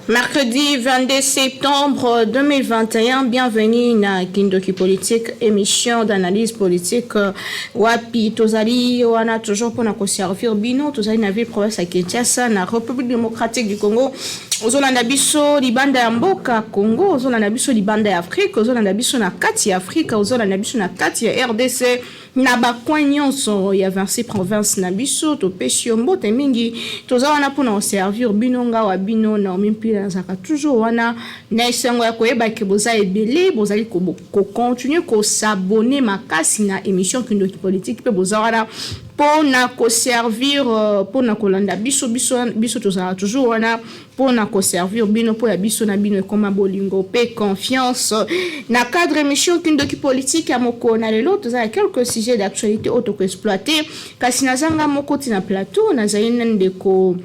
Mercredi 22 septembre 2021, bienvenue na Kindoki Politique, émission d'analyse politique. Wapi tozali wana toujours pour na servir bino, tozali na ville province à Kinshasa, na République démocratique du Congo. Ozolanda biso libanda ya mboka Congo, ozolanda biso libanda ya Afrique, ozolanda biso na kati ya Afrique, ozolanda biso na kati ya RDC. Na bakwa nyonso ya 26 province na biso to pesio mbote mingi toza wana pona servir bino nga wa bino na omimpila zaka toujours wana na esengo ya koyeba ke boza ebele bozali ko continuer ko s'abonner makasi na émission Kindoki Politique pe boza wana pona ko servir pona kolanda biso toza toujours wana pona ko servir bino po ya biso na bino ekoma bolingo pe confiance na cadre émission Kindoki Politique ya moko na lelo toza quelques sujets d'actualité auto-exploité kasi nazanga moko tina plateau nazali ndeko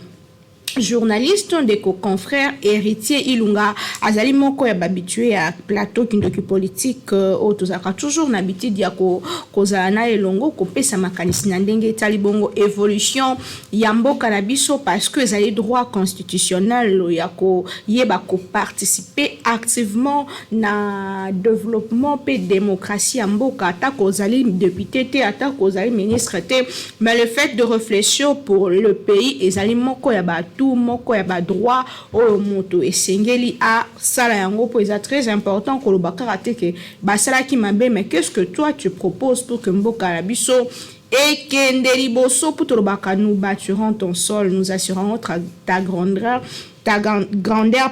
journaliste ndeko confrère héritier Ilunga azali moko ya babitué ya plateau Kindoki Politique otozaka toujours na habitude ya kozala na elongo kopesa makanisi na ndenge etali bongo évolution ya mboka na biso parce que ezali droit constitutionnel ya ko yeba ko participer activement na développement pe démocratie ya mboka ata kozali député te ata kozali ministre te mais le fait de réfléchir pour le pays ezali moko ya tout moko ya ba droit o moto esengeli a sala yango po eza très important ko lobaka rateke ba sala ki mabe mais qu'est-ce que toi tu proposes pour que mboka na biso et kendeli boso pour lobaka nous bâtirons ton sol nous assurerons ta grandeur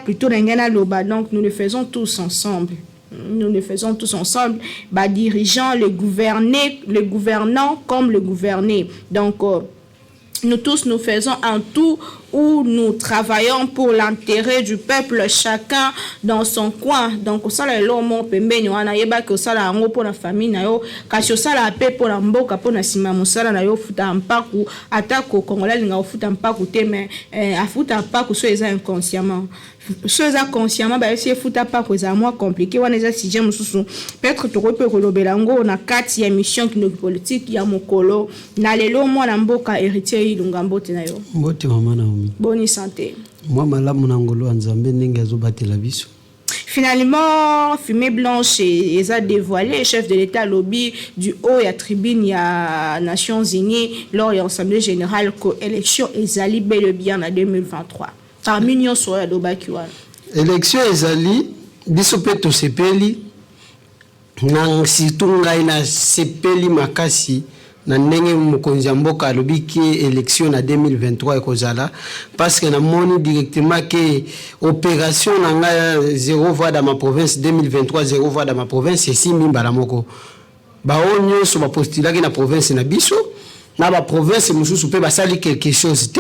plutôt ngana loba donc nous le faisons tous ensemble. Nous le faisons tous ensemble, bah dirigeants, les gouvernants comme le gouverné. Donc nous tous nous faisons un tout où nous travaillons pour l'intérêt du peuple, chacun dans son coin. Donc, ça la lomo pembeni wana yeba ko sala ngo pour la famille na yo, kasi sala pe pour la mboka pour na sima musala na yo futa mpaku atako congolais nga futa mpaku te mais afuta mpaku so eza inconsciemment. Chose consciemment ba essayer futa mpaku eza moins compliqué wana eza sujet mususu. Peut-être to ko kolobela ngo na kati ya mission Kindoki Politique ya mokolo na lelo mwana mboka héritier Ilunga mbote na yo. Mbote mama na bonne santé. Moi malamu na ngolo nzambe ndenge azobatela biso. Finalement, fumée blanche et a dévoilé, chef de l'État lobby du haut et à tribune ya Nations Unies lors de l'Assemblée générale que l'élection ezali bel et bien en 2023. Parmi nous sur la dobakiwa. Élection ezali biso peto sepeli na situnga ina sepeli makasi. Na ndenge mokonzi mboka alobi ki élection na 2023 ekozala parce que na moni directement que opération nanga 0 voix dans ma province 2023 0 voix dans ma province si mimbala moko ba onyo so ba postula ki na province na biso na ba province mususu pe ba sali quelque chose te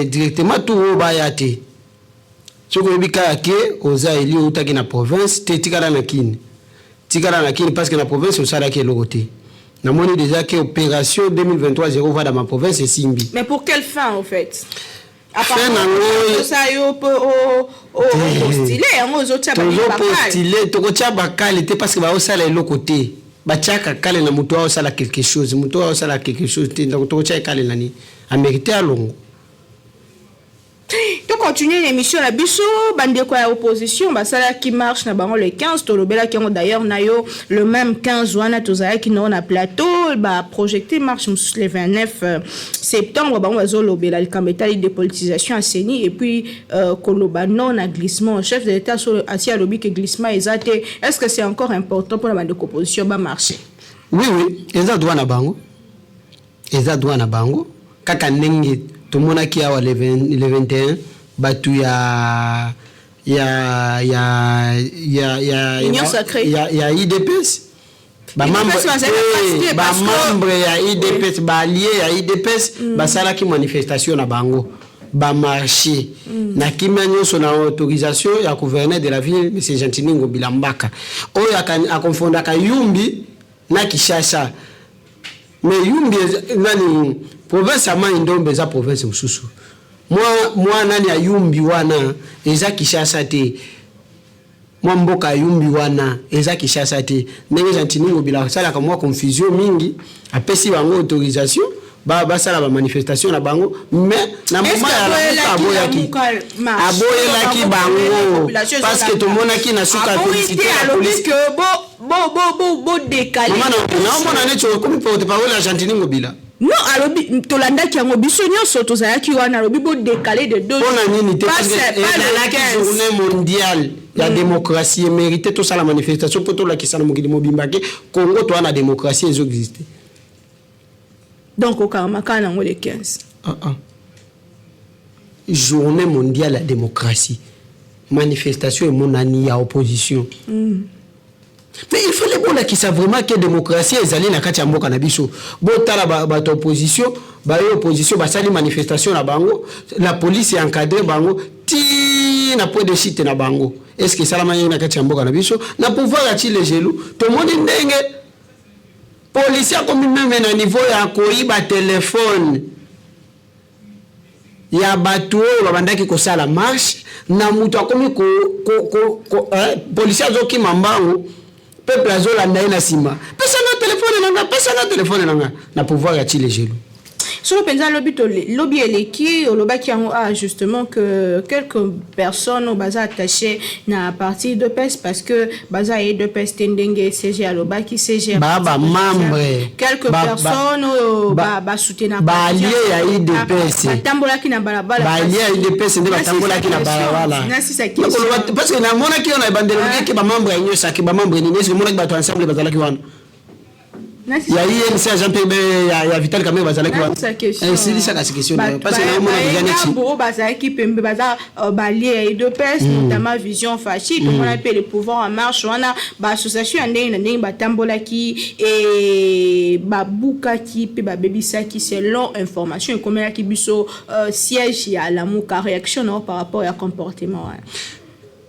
directement tout ba yate soko bika ke oza eli utaki na province te tikala na kini parce que na province o sala ke logote. Na moni déjà que opération 2023 0 va dans ma province et Simbi. Mais pour quelle fin en fait? À part ça yo postulé on postulé to kocha bakal était parce que ba osala le côté ba chaka kale na muto osala quelque chose donc to kocha kale nani a mérité à longo. To continuer l'émission la biso bande quoi ya opposition ba sala qui marche na bango le 15 to lobela ki d'ailleurs na yo le même 15 wana to za ki na plateau ba projeté marche le 29 septembre bango bazo lobela le camétal de politisation assaini et puis koloba non à glissement chef de l'état sur asia lobby que glissement ezate est-ce que c'est encore important pour la bande opposition ba marcher? Oui eza droit na bango kaka ndenge tout le monde qui a le 21 batu ya IDPS ba membre ya IDPS ba allié ya IDPS ba sala ki manifestation na bango ba marché na kimia nyonso na autorisation ya gouverneur de la ville monsieur Gentiningo Bilambaka oyo a confondre ka Yumbi na Kishasa mais Yumbi nani province ama Ndombe za province mususu moi nani ya Yumbi wana eza Kishasa te moi mboka Yumbi wana eza Kishasa te ndenge Gentiningo Bilambaka sala ka moi confusion mingi apesi bango autorisation basala ba manifestation na bango mais na moment ya aboyaki bango parce que tout le monde qui na suka féliciter la police que bo décalé non mona ne tso comme porte parole la Gentini Ngobila non alobi tolandaki yango biso nyonso tozalaki wana alobi bo décalé de 2 jours pona nini te parce que la journée mondiale la démocratie mérité tout ça la manifestation pour tout la qui ça na mokili mobimba ke Congo to na démocratie existe donc au Karamaka nango le 15 journée mondiale la démocratie manifestation et mon ani à opposition mais il fallait bon qui ça vraiment que démocratie ezali na kati ya mboka na biso botala ba opposition ba opposition ba sali manifestation na bango la police est encadré bango ti na point de chute na bango est-ce que ça la manière na kati ya mboka na biso na pouvoir ati les gelou tout le monde ndenge policier comme même na niveau ya koiba téléphone ya bato babandaki ko sala marche na mutu akomi ko policier azoki mambango peuple azolanda ye na sima pesa na téléphone nanga na pouvoir ya ti les gelou sur le penza lobby eleki olobaki yango justement que quelques personnes baza attachées na partie de PES parce que baza et de PES tendenge CG alobaki CG membre quelques personnes ba soutenir ba allié ya IDPS batambolaki na balabala ba allié ya IDPS nde batambolaki na balabala parce que na mona ki on a bandelo ki ba membre ya nyosa ki ba membre ni nesi mona ki bato ensemble bazalaki wana il y a eu un Jean-Pierre il y a Vital Kamé bazalaki wana c'est ça la question parce que na mona déjà neti bo bazalaki pembe baza balié de PES notamment vision fasciste on appelle le pouvoir en marche wana ba association ndenge batambolaki et babukaki pe babebisaki selon information comme la kibiso siège ya la muka réaction par rapport à comportement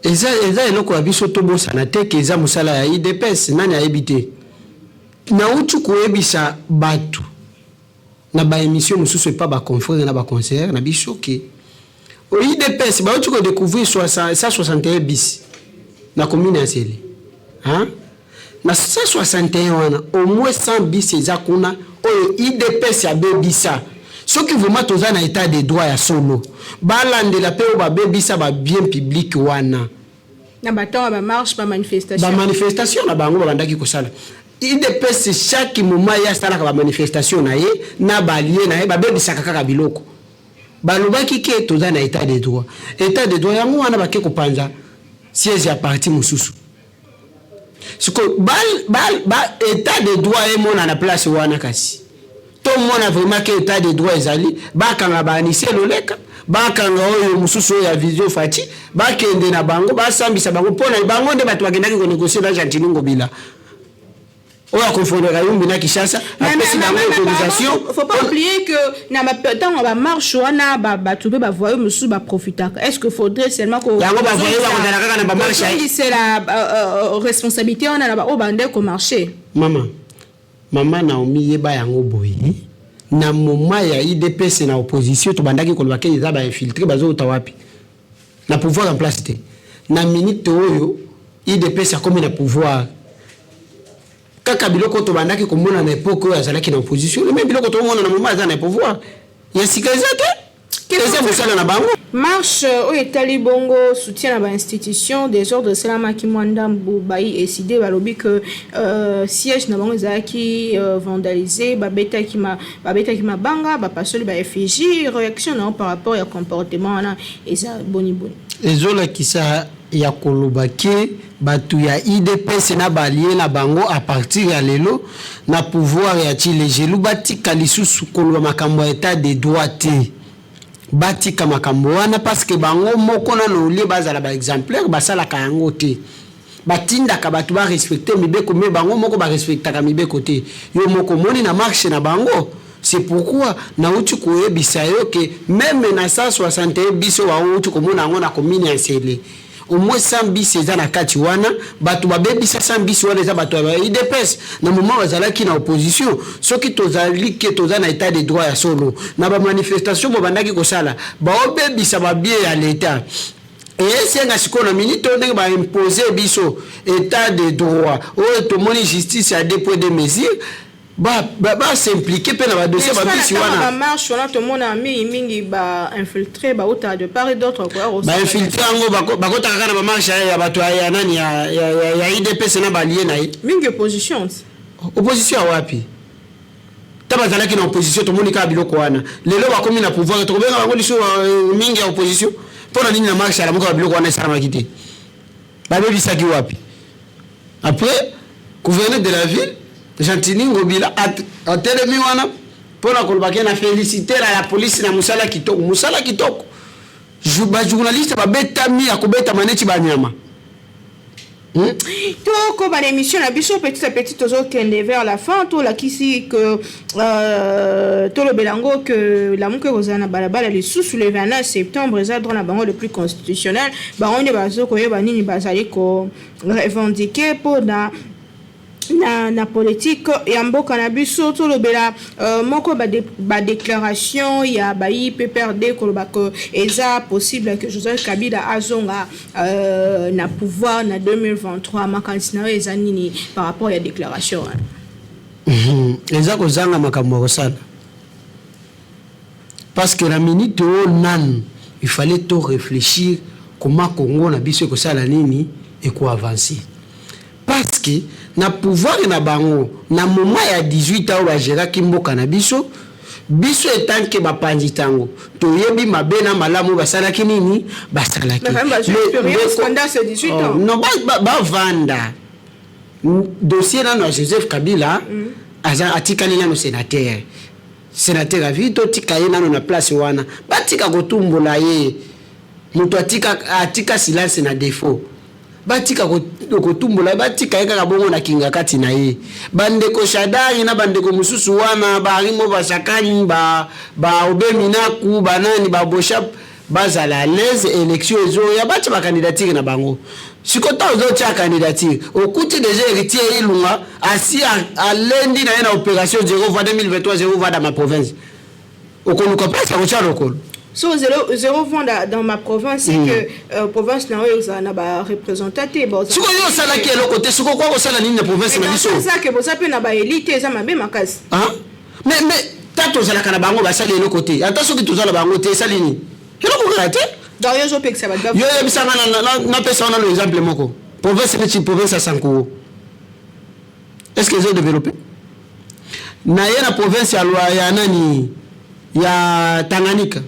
eza eloko ya biso tobosana te ke eza musala ya IDPS nani ayebite na utu koyebisa batu na ba émission mususu pas ba confrère na ba concert na biso ke au IDPS ba utu ko découvrir 161 bis na commune ya Sele na 161 wana au moins 100 bis eza kuna o IDPS ya bebisa soki vraiment toza na état de droit ya solo balandela pe o ba bebisa ba bien public wana na bato ba marche ba manifestation na bango bandaki kosala IDPS chaque moment ya sala ka manifestation na ye na balie na ye babebisaka kaka biloko balobaki ke toza na état de droit yango wana bake kopanza siège ya parti mususu siko état de droit e mona na place wana kasi to mona vraiment que état de droit ezali bakanga banise loleka bakanga oyo mususu ya vision fati bakende na bango basambisa bango pona bango nde bato bakendaki ko négocier na Gentini Ngobila on a confondu Rayumbi na Kishasa apesi bango autorisation faut pas oublier que na temps on va marche wana ba trouver ba voyer mususu ba profiter est-ce que faudrait seulement ko yango ba voyer ba kondana kaka na ba marche c'est la responsabilité on a na ba o bande ko marcher mama Naomi yeba yango boye na moment ya IDPS na opposition to bandaki ko lobake eza ba infiltrer bazo utawapi na pouvoir en place te na minute oyo IDPS a comme na pouvoir kaka biloko to bandaki ko mona na époque oyo azalaki na opposition le même biloko to mona na moment azana pouvoir ya sikazate keza musala na bango marche oyo etali bongo soutien na ba institution des ordres de salama ki mwanda mbubai décidé balobi que siège na bango ezalaki vandalisé babetaki mabanga bapasoli ba effigie réaction na par rapport ya comportement na eza boni ezola kisa ya kolobake batu ya IDPS na balie na bango à partir ya lelo na pouvoir ya Chile jelu batika lisusu koloba makambo ya état de droit te batika makambo wana parce que bango moko na no lie bazala ba exemplaire basala ka yango te batinda ka batu ba respecter mibeko me bango moko ba respecta ka mibeko te yo moko moni na marche na bango c'est pourquoi na utu koyebisa yo ke même na 161 biso wa utu komona ngo na commune ya Sele au moins 100 bis eza na kati wana batu babebisa 100 bis wana eza batu ya IDPS na moment bazalaki na opposition soki tozali ke toza na état de droit ya solo na ba manifestation bo bandaki kosala ba obebisa ba bien ya l'état et senga sikona minute ndenge ba imposer biso état de droit o to moni justice a dépôt de mesures s'impliquer pe na ba dossier ba bisi wana ba marche wana to mona mingi ba infiltrer ba auta de part et d'autre quoi ba infiltrer ngo ba kota kana ba marche ya bato ya nani ya IDPS na ba lié na mingi opposition wapi taba zalaki na opposition to monika biloko wana lelo ba komi na pouvoir to benga bango liso mingi ya opposition pona nini na marche ya moka biloko wana sala makite ba bebisaki wapi après gouverneur de la ville Gentini Ngobila a telemi wana pona kolbaki na féliciter la police na musala kitoko ba journaliste ba betami akobeta maneti banyama to ko ba émission na biso petit à petit tozo kende vers la fin to la kisi que to le belango que la muke kozana balabala les sous le 29 septembre za dans la bango le plus constitutionnel ba on bazo ko yeba nini bazali ko revendiquer pour na politique ya mboka na biso to lobela moko ba déclaration ya ba IPPRD ko ba ko eza possible que Joseph Kabila azonga na pouvoir na 2023 makantina eza nini par rapport ya déclaration eza ko zanga makambo ko sala parce que la minute o nan il fallait tout réfléchir comment Congo na biso ko sala nini et ko avancer parce que na pouvoir na bango na moment ya 18 ans ba gérer kimboka na biso etant que ba panzi tango to yebi mabena malamu basalaki nini basalaki pendant ces 18 ans non ba vanda dossier na Joseph Kabila atikali na sénateur avito tikaye na place wana batika kotumbola ye muto atika silence na défaut batika kotumbola batika eka kabongo na kinga kati na ye bandeko Shadari na bandeko mususu wana barimo basakani ba obeminaku banani ba boshap bazala les élections ezo ya bati ba candidature na bango sikota ozo tia candidature okuti déjà héritier ilunga asi a lundi na na opération 0 va 2023 0 va dans ma province okonuka presque ko lokolo. So 0 vent dans ma province c'est que province na ba représentaté bon siko yo sala ki le côté siko kwa ko sala nini na province na biso ça que boza pe na ba élite eza mabe makasi mais tato sala kana bango ba sala le côté attention ki tozala bango te sala nini kilo ko kate d'ailleurs je peux que ça va yo yebisa na pesa na l'exemple moko province ni province à Sankuo est-ce que ils ont développé na yena province ya loi ya nani ya Tanganyika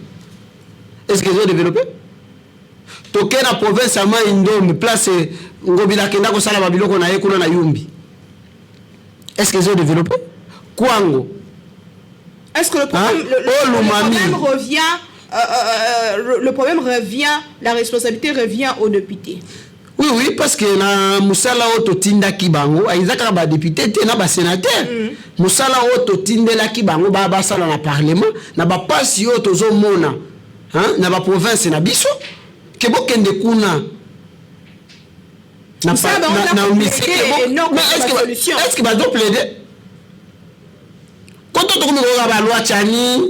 est-ce qu'ils ont développé toke na province ya Maindombe place Ngobila kenda ko sala babiloko na yekuna na Yumbi est-ce qu'ils ont développé Kwango est-ce que le problème revient la responsabilité revient aux députés oui parce que na musala oto tinda kibango aizaka ba député te na ba sénateur musala oto tindela kibango ba sala na parlement na ba pasi oto zo mona na ba province na biso ke bokende kuna na est-ce que ba do plaider quand on trouve la loi Chani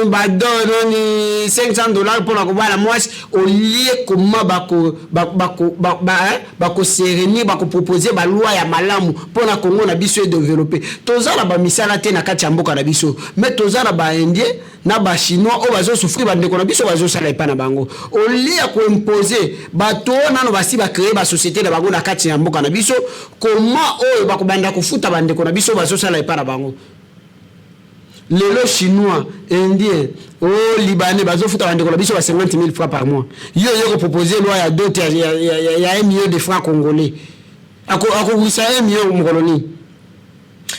ba donne ni $500 pour la kobala moi au lieu comment bako sereni bako proposer ba loi ya malamu pour la Congo na biso développer tozala ba misala te na kati ya mboka na biso mais tozala ba indien na ba chinois o bazo souffrir ba ndeko na biso bazo sala epa na bango au lieu ko imposer bato nano basi ba créer ba société na bango na kati ya mboka na biso comment o bako banda kufuta ba ndeko na biso bazo sala epa na bango les chinois indiens libanais bazo futa bande ko biso ba 50,000 francs par mois yo proposer loi ya dot ya 1 million de francs congolais ako wisa 1 million mo koloni.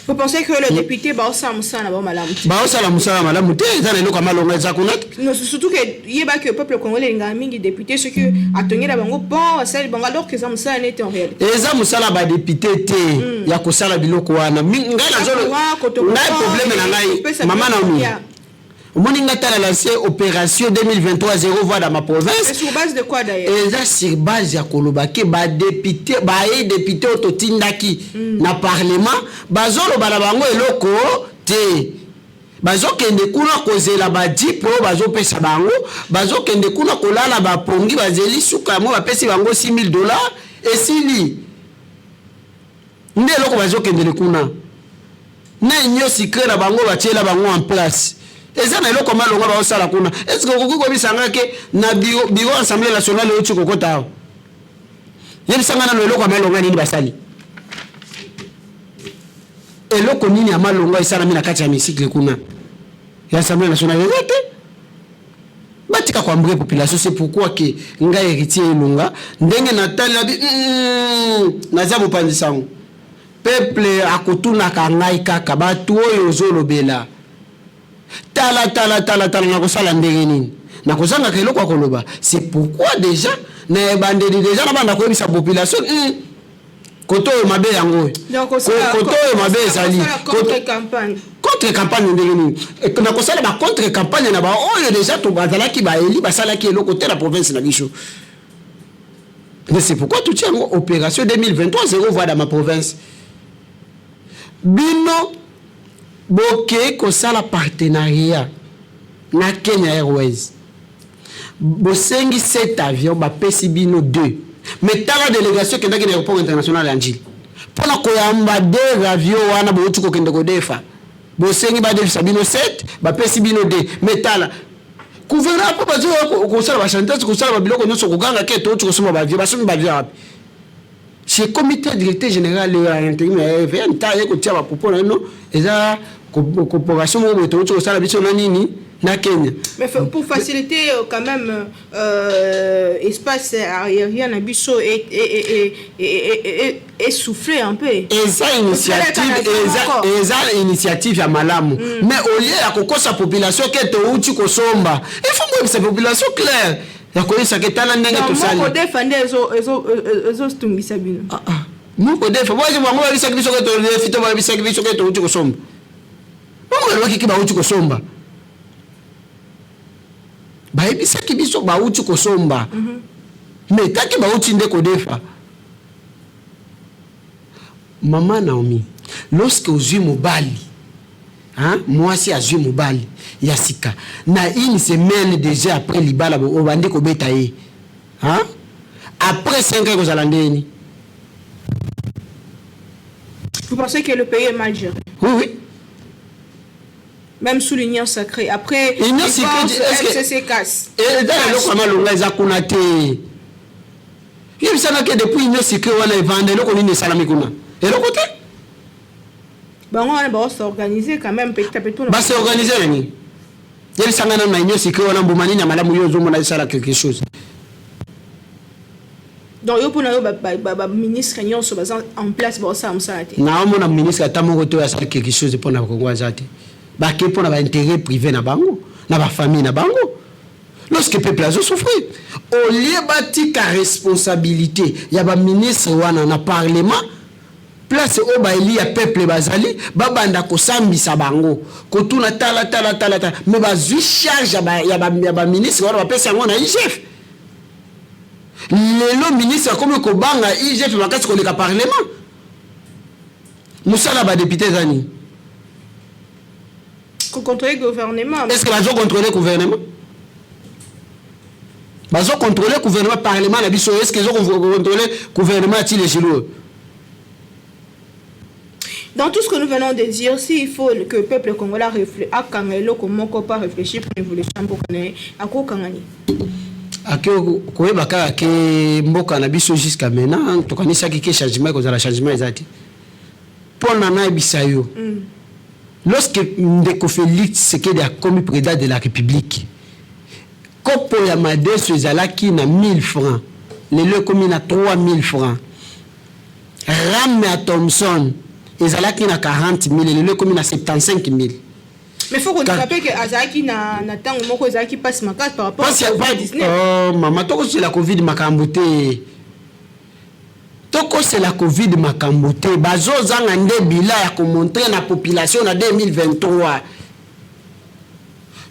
Vous pensez que le député Baosa Moussa n'a pas malamu? Baosa la Moussa malamu te za lelo kama longa za kunat. Non surtout que yeba que le peuple congolais ngamingi député ce que atongi la bango bon ça bango alors que ça Moussa n'était en réalité. Et ça Moussa la ba député te ya ko sala biloko wana ngala zolo. Na problème na ngai mama na umi. Moninga tala lancé opération 2023 0 voix dans ma province. Et sur base de quoi d'ailleurs? Et ça sur base ya kolobaki ba député député ototindaki na parlement bazolo bana bango eloko te. Bazokende kuna kozela ba dipo bazopesa bango bazokende kuna kolala ba pongi bazeli suka mo bapesi bango $6,000 et sili. Nde eloko bazokende kuna. na union secret na bango batiela bango en place eza na eloko malonga ba osala kuna est-ce que kokoko bisanga ke na bureau assemblée nationale o tshiko kota yebisanga na eloko malonga nini basali eloko nini ya malonga isala mina kati ya hémicycle kuna ya assemblée nationale yote batika kwa mbwe population c'est pourquoi que nga héritier ilunga ndenge natali naza mopanzi sango peuple akutuna kangai kaka batu oyo ozolobela tala na kosala ndenge nini na kozanga keloko akoloba c'est pourquoi déjà na bandeli déjà na banda koyebisa population koto mabe yango koto mabe ezali contre campagne ndenge nini na kosala ba contre campagne na ba oyo déjà to bazalaki ba eli basalaki eloko te la province na biso. Mais c'est pourquoi tout tient opération 2023 zéro voix dans ma province. Bino boke kosala partenariat na Kenya Airways. Bosengi 7 avions ba pesi bino 2. Mais tala délégation kenda ki aéroport international Anjili. Pona koyamba 2 avions wana botu ko kende ko defa. Bosengi ba defisa bino 7 ba pesi bino 2. Mais tala gouverneur pas bazo ko sala ba chantage ko sala ba biloko nyonso ko ganga ke to soma ba vie ba somi ba vie api. C'est comité directeur général de l'intérim FN ta ye ko tia ba popo na no eza coopération mo to ko sala biso na nini na Kenya. Mais pour faciliter quand même espace aérien na biso et souffler un peu. Eza initiative ya malamu. Mais au lieu ya kokosa population ke to uti ko somba, il faut que cette population claire ya koyesa ke tala ndenge to sali. Mo défendre ezo stungisa bino. Mo ko défendre moi je mo ba bisa biso ke to fito ba bisa biso ke to uti ko somba. Mo ba ki ba uti ko somba. Baebisaki biso bauti kosomba mais taki bauti nde kodefa. Maman Naomi lorsque ozwi mobali mwasi azwi mobali ya sika na une semaine déjà après libala obandi kobeta ye après 5 ans kozala ndeni. Vous pensez que le pays est mal géré? Oui. Même sous l'union sacrée. Après, l'union sacrée, FCC casse. Et dans le comment l'on a connaté. Il me semble que depuis l'union sacrée, on a vendu le colline salamikuna. Et le côté? Bon, on va s'organiser quand même petit à petit. Bah, c'est organisé, Rémi. Il me semble que l'union sacrée, on a boumani, na madame Yozo, on a dit quelque chose. Donc, il y a un ministre en place pour ça. Non, mon ministre a quelque chose pour la Congo. Bake pour na intérêt privé na bango na ba famille na bango lorsque peuple a souffrir au lieu batika responsabilité ya ba ministre wana na parlement place o ba eli ya peuple bazali babanda ko sambisa bango ko tuna tala mais bazui charge ya ba ministre wana ba pesa ngo na IGF le ministre comme ko banga IGF makasi ko le parlement musala ba député zani contrôler le gouvernement. Est-ce que va contrôler le gouvernement? Va contrôler le gouvernement parlement la biso. Est-ce que va contrôler le gouvernement à les gelous? Dans tout ce que nous venons de dire, s'il faut que le peuple congolais réfléchisse, à Kangelo, comment on peut réfléchir pour l'évolution pour connaître à quoi Kangani? À quoi baka que mboka na biso jusqu'à maintenant, tu connais ça qui changement cause la changement exact. Pour nana bisayo. Lorsque Ndeko Félix Tshisekedi a commis président de la République, Kopo Yamade Sezalaki na 1000 francs, le commis na 3000 francs. Ramé Thompson, Ezalaki na 40 000, le commis na 75 000. Mais il faut qu'on rappelle que Azaki na tango moko Azaki passe ma case par rapport à Covid-19. Oh maman, toi c'est la Covid makambote. Toko c'est la Covid makambote. Bazo zanga nde bila ya ko montrer na population na 2023.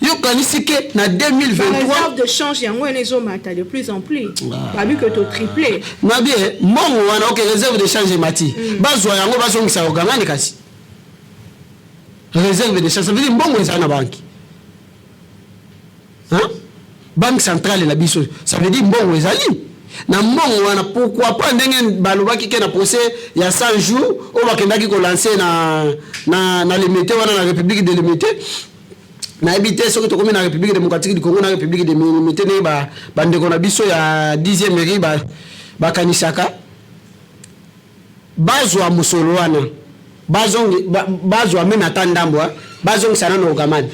Yo kanisi ke na 2023 la réserve de change yango enezo mata de plus en plus. Ba bi que to triplé. Na bien, mongo wana OK réserve de change mati. Bazo yango bazo ngisa ogangani kasi. Réserve de change ça veut dire mbongo eza na banki. Banque centrale na biso, ça veut dire mbongo ezali. na mbongo wana pourquoi pas ndenge balobaki ke na procès ya 100 jours o bakendaki ko lancer na limité wana na République de limité na habité soki to na République démocratique du Congo na République de limité ne ba ndeko na biso ya 10e mairie ba kanisaka bazwa musolo wana bazwa mena tandambwa bazong sana no gamani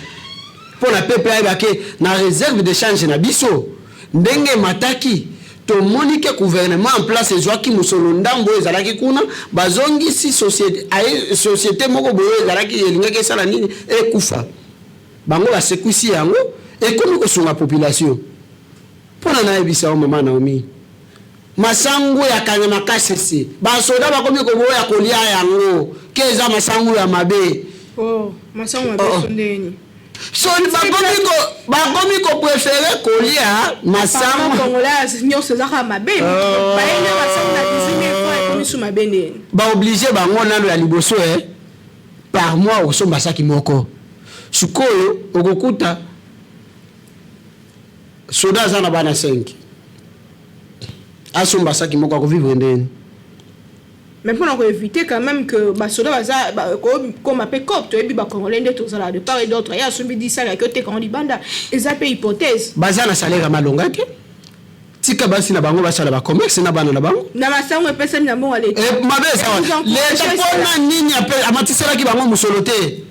pour la PPA bake na réserve de change na biso ndenge mataki to monike gouvernement en place ezwaki musolo ndambo ezalaki kuna bazongi si société moko boyo ezalaki elingaki sala nini ekufa bango ba sekusi yango ekomi kosunga population pona na ebisa o mama Naomi masangu ya kanyama kasese basoda bakomi koboya kolia yango keza masangu ya mabe masangu mabe sondeni so bakomi ko préférer kolia masangu congolais nyonso zaka mabe baina masangu na 10000 francs ekomi su mabe ndeni ba obligé bango nano ya liboso par mois osomba saki moko sikoyo okokuta soda zana bana 5 asomba saki moko akovivre ndeni. Mais pour éviter quand même que basoda comme appelé cop to ebi ba congolais de tous là de part et d'autre ya sombi dit ça que te quand libanda eza pe hypothèse bazana salaire malonga ke tika basi na bango basala ba commerce na bana na bango na masango pesa na bongo ale mabe ça les pona nini appel amatisela ki bango musoloté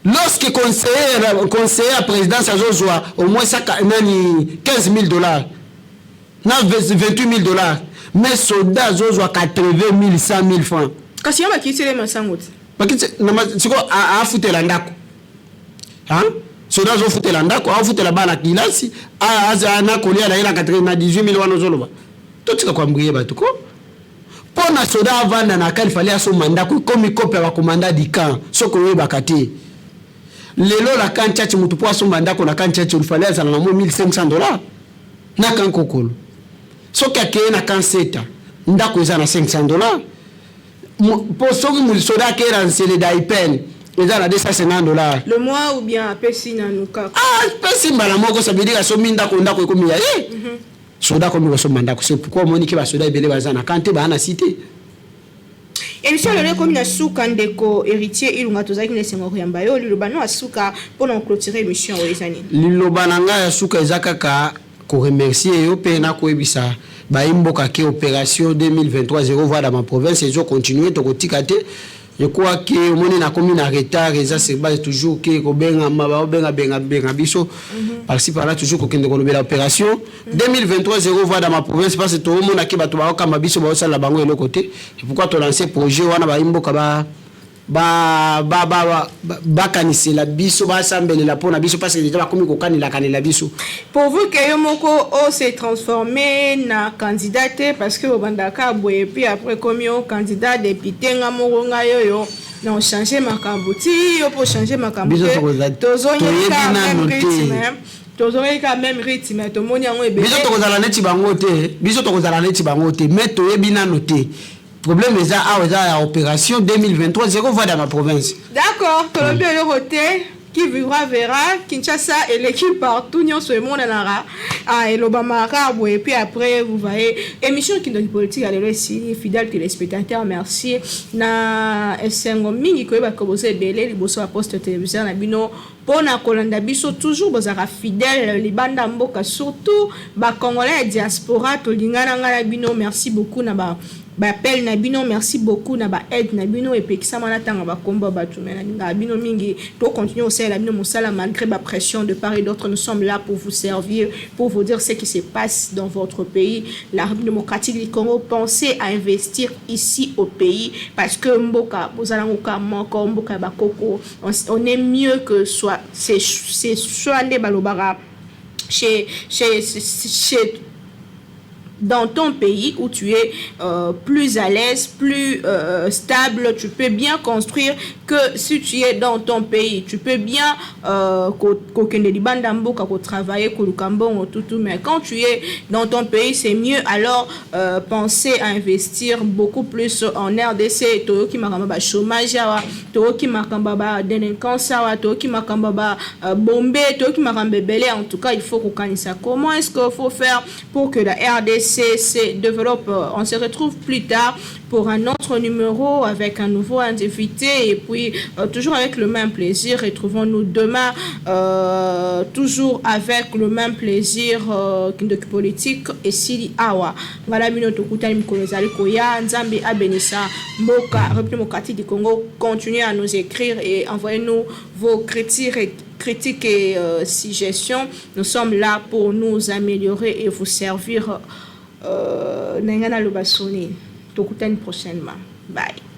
lorsque conseiller à présidence azozwa au moins ça nani $15,000 na $28,000 mais soldats zozwa 80,000 100,000 francs kasi yaba kisele masango bakitse na siko a futela ndako soldats zo futela ndako a futela bana kilasi a na kolia na 18,000 wana zoloba totika kwa mbriye batuko pona soda avanda na kali fali aso mandako komi kopya ba komanda di camp soko we bakati lelo la kanchachi mutu po aso mandako na kanchachi ulifali azana na $1,500 na kankokolo soki akeye na kanseta ndako eza na $500 po soki musoda akeye na nsele daipen eza na $250 le mois ou bien apesi na nuka pesi mbala moko ça veut dire asomi ndako ekomi ya soda komi kosomba ndako c'est pourquoi omoni ke basoda ebele baza na kante baa na cité émission lelo komi na suka ndeko héritier ilunga tozalaki na esengo koyamba yo liloba no asuka mpona clôturer émission oyo eza nini liloba na ngai ya suka eza kaka ko remercier yo pe na koyebisa baimboka ke opération 2023 0 voix dans ma province et je continue to kotika te je crois que moni na komi na retard eza c'est base toujours que ko benga benga biso par-ci par-là toujours ko kende ko lobela opération 2023 0 voix dans ma province parce que tout le monde a ke bato ba ka mabiso ba osala bango elo côté c'est pourquoi to lancer projet wana baimboka bakanisela biso basambelela mpona biso parce que déjà bakomi kokanela biso pour vous que yo moko s'est transformé na candidat parce que obandaka boye puis après comme yo candidat député nga moko nga yo na changer makambo ti yo pour changer makambo tozoyeka même rythme to moni yango ebele biso tokozala neti bango te mais toyebi nano te problème est à opération 2023 0 voix dans ma province. D'accord, tout le bien le côté qui vivra verra Kinshasa et l'équipe partout nous sur le monde nara et l'Obama Arabo et puis après vous voyez émission qui donne politique à l'ESI fidèle téléspectateurs merci na esengo mingi ko ba commencer belé liboso à poste télévision na bino pona kolanda biso toujours bozara fidèle libanda mboka surtout ba congolais diaspora to lingana ngana bino merci beaucoup na ba appel na bino merci beaucoup na ba aide na bino et puis ça mana tanga ba komba ba tumena na bino mingi to continuer au la bino musala malgré la pression de part et d'autre nous sommes là pour vous servir pour vous dire ce qui se passe dans votre pays la République démocratique du Congo pensez à investir ici au pays parce que mboka bozala ngoka moko mboka ba koko on est mieux que soit c'est soit les balobara chez dans ton pays où tu es plus à l'aise, plus stable, tu peux bien construire que si tu es dans ton pays, tu peux bien travailler, mais quand tu es dans ton pays, c'est mieux alors penser à investir beaucoup plus en RDC, toyoki makamba chômage, toyoki makamba délinquance, toyoki makamba bombe, toyoki makamba belé, en tout cas il faut qu'on connaisse ça. Comment est-ce qu'il faut faire pour que la RDC RDC se développe. On se retrouve plus tard pour un autre numéro avec un nouveau invité et puis toujours avec le même plaisir. Retrouvons-nous demain toujours avec le même plaisir Kindoki politique et Sili Awa. Voilà minoto kutani mkolezali koya nzambe abenissa mboka République démocratique du Congo. Continuez à nous écrire et envoyez-nous vos critiques et suggestions. Nous sommes là pour nous améliorer et vous servir. Nengana Lobasoni. Tokutani prochainement. Bye.